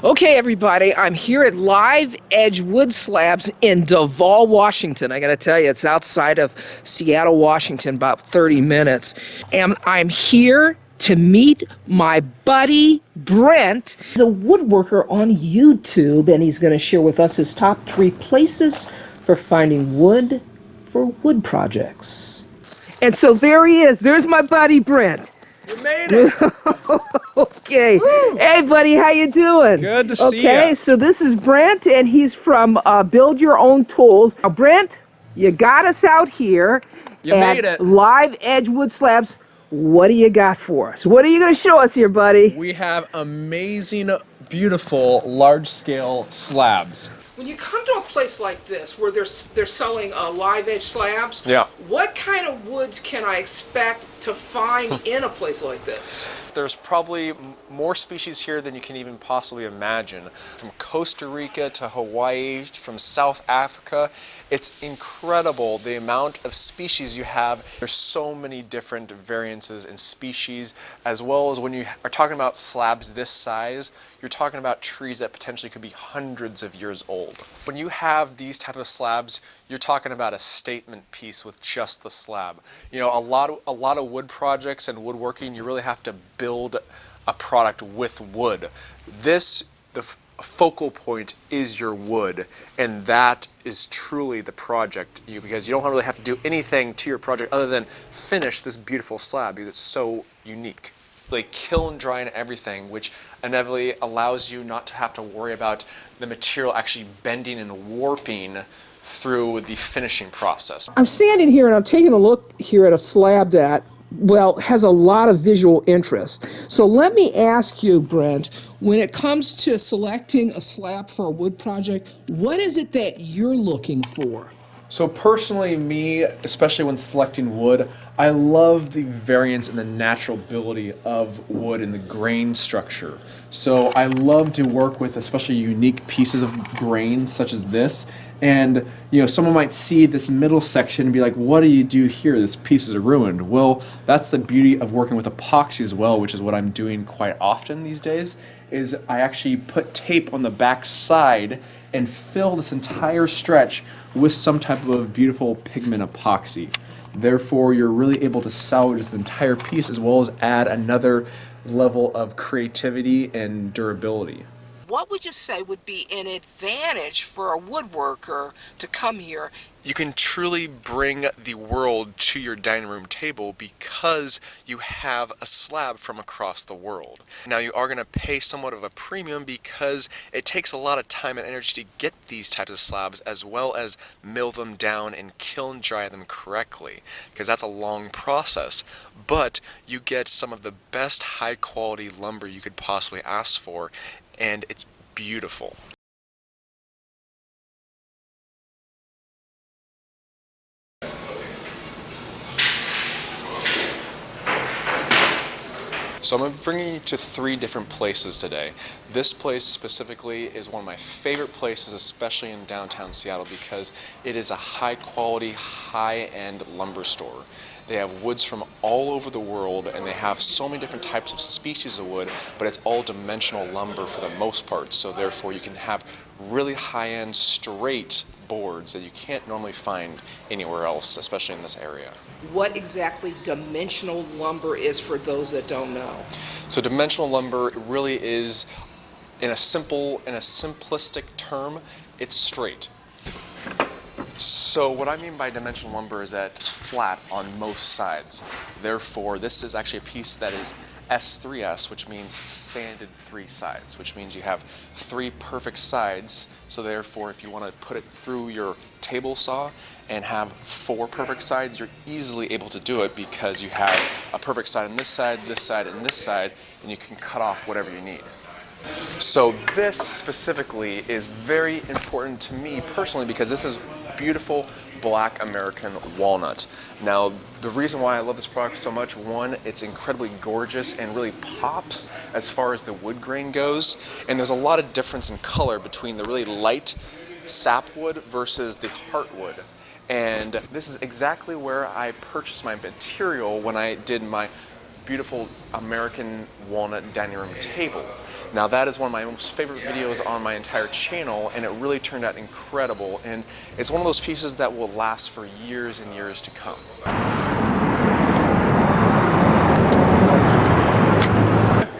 Okay, everybody, I'm here at Live Edge Wood Slabs in Duvall, Washington. I gotta tell you, it's outside of Seattle, Washington, about 30 minutes. And I'm here to meet my buddy Brent. He's a woodworker on YouTube, and he's gonna share with us his top 3 places for finding wood for wood projects. And so there he is. There's my buddy Brent. You made it! Okay. Woo. Hey, buddy, how you doing? Good to see you. Okay, so this is Brent, and he's from Build Your Own Tools. Now, Brent, you got us out here made it. Live Edge Wood Slabs. What do you got for us? What are you going to show us here, buddy? We have amazing, beautiful, large-scale slabs. When you come to a place like this where they're selling live edge slabs, Yeah. What kind of woods can I expect to find in a place like this? There's probably more species here than you can even possibly imagine. From Costa Rica to Hawaii, from South Africa, it's incredible the amount of species you have. There's so many different variances in species, as well as when you are talking about slabs this size, you're talking about trees that potentially could be hundreds of years old. When you have these type of slabs, you're talking about a statement piece with just the slab. You know, a lot of wood projects and woodworking, you really have to build a product with wood. The focal point is your wood, and that is truly the project, because you don't really have to do anything to your project other than finish this beautiful slab, because it's so unique. Like kiln dry and everything, which inevitably allows you not to have to worry about the material actually bending and warping through the finishing process. I'm standing here and I'm taking a look here at a slab that, well, has a lot of visual interest. So let me ask you, Brent, when it comes to selecting a slab for a wood project, what is it that you're looking for? So personally, me, especially when selecting wood, I love the variance and the naturality of wood and the grain structure. So I love to work with especially unique pieces of grain such as this. And you know, someone might see this middle section and be like, what do you do here? This piece is ruined. Well, that's the beauty of working with epoxy as well, which is what I'm doing quite often these days, is I actually put tape on the back side and fill this entire stretch with some type of beautiful pigment epoxy. Therefore, you're really able to salvage this entire piece as well as add another level of creativity and durability. What would you say would be an advantage for a woodworker to come here? You can truly bring the world to your dining room table because you have a slab from across the world. Now you are going to pay somewhat of a premium because it takes a lot of time and energy to get these types of slabs, as well as mill them down and kiln dry them correctly, because that's a long process. But you get some of the best high quality lumber you could possibly ask for, and it's beautiful. So I'm bringing you to 3 different places today. This place specifically is one of my favorite places, especially in downtown Seattle, because it is a high quality, high-end lumber store. They have woods from all over the world, and they have so many different types of species of wood, but it's all dimensional lumber for the most part, so therefore you can have really high-end straight boards that you can't normally find anywhere else, especially in this area. What exactly dimensional lumber is for those that don't know? So dimensional lumber really is, in a simplistic term, it's straight. So what I mean by dimensional lumber is that it's flat on most sides. Therefore, this is actually a piece that is S3S, which means sanded 3 sides, which means you have 3 perfect sides. So therefore, if you want to put it through your table saw and have 4 perfect sides, you're easily able to do it because you have a perfect side on this side, and this side, and you can cut off whatever you need. So this specifically is very important to me personally because this is beautiful black American walnut. Now, the reason why I love this product so much, one, it's incredibly gorgeous and really pops as far as the wood grain goes, and there's a lot of difference in color between the really light sapwood versus the heartwood. And this is exactly where I purchased my material when I did my beautiful American walnut dining room table. Now that is one of my most favorite videos on my entire channel, and it really turned out incredible, and it's one of those pieces that will last for years and years to come.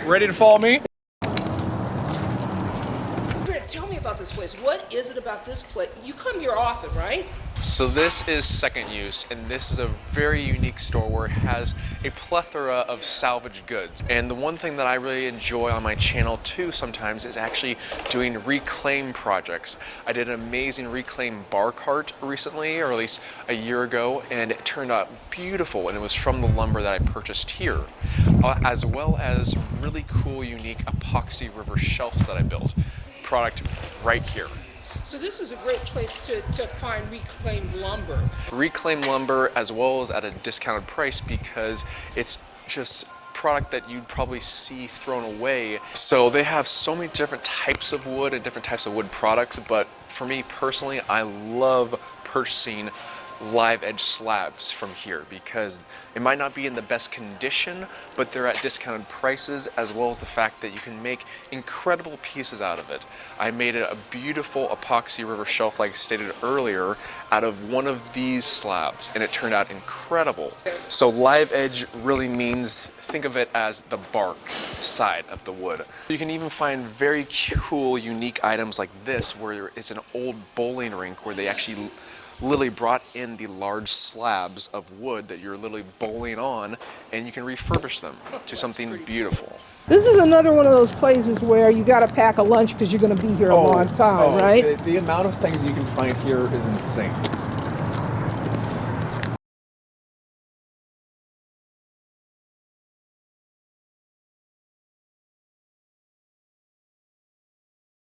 Ready to follow me? Brent, tell me about this place. What is it about this place? You come here often, right? So this is second use, and this is a very unique store where it has a plethora of salvage goods. And the one thing that I really enjoy on my channel too sometimes is actually doing reclaim projects. I did an amazing reclaim bar cart recently, or at least a year ago, and it turned out beautiful, and it was from the lumber that I purchased here. As well as really cool, unique epoxy river shelves that I built. Product right here. So this is a great place to find reclaimed lumber. Reclaimed lumber, as well as at a discounted price, because it's just product that you'd probably see thrown away. So they have so many different types of wood and different types of wood products, but for me personally, I love purchasing live edge slabs from here because it might not be in the best condition, but they're at discounted prices, as well as the fact that you can make incredible pieces out of it. I made a beautiful epoxy river shelf, like stated earlier, out of one of these slabs, and it turned out incredible. So live edge really means, think of it as the bark side of the wood. You can even find very cool, unique items like this, where it's an old bowling rink where they actually literally brought in the large slabs of wood that you're literally bowling on, and you can refurbish them to something beautiful. This is another one of those places where you got to pack a lunch because you're going to be here a long time, right? The amount of things you can find here is insane.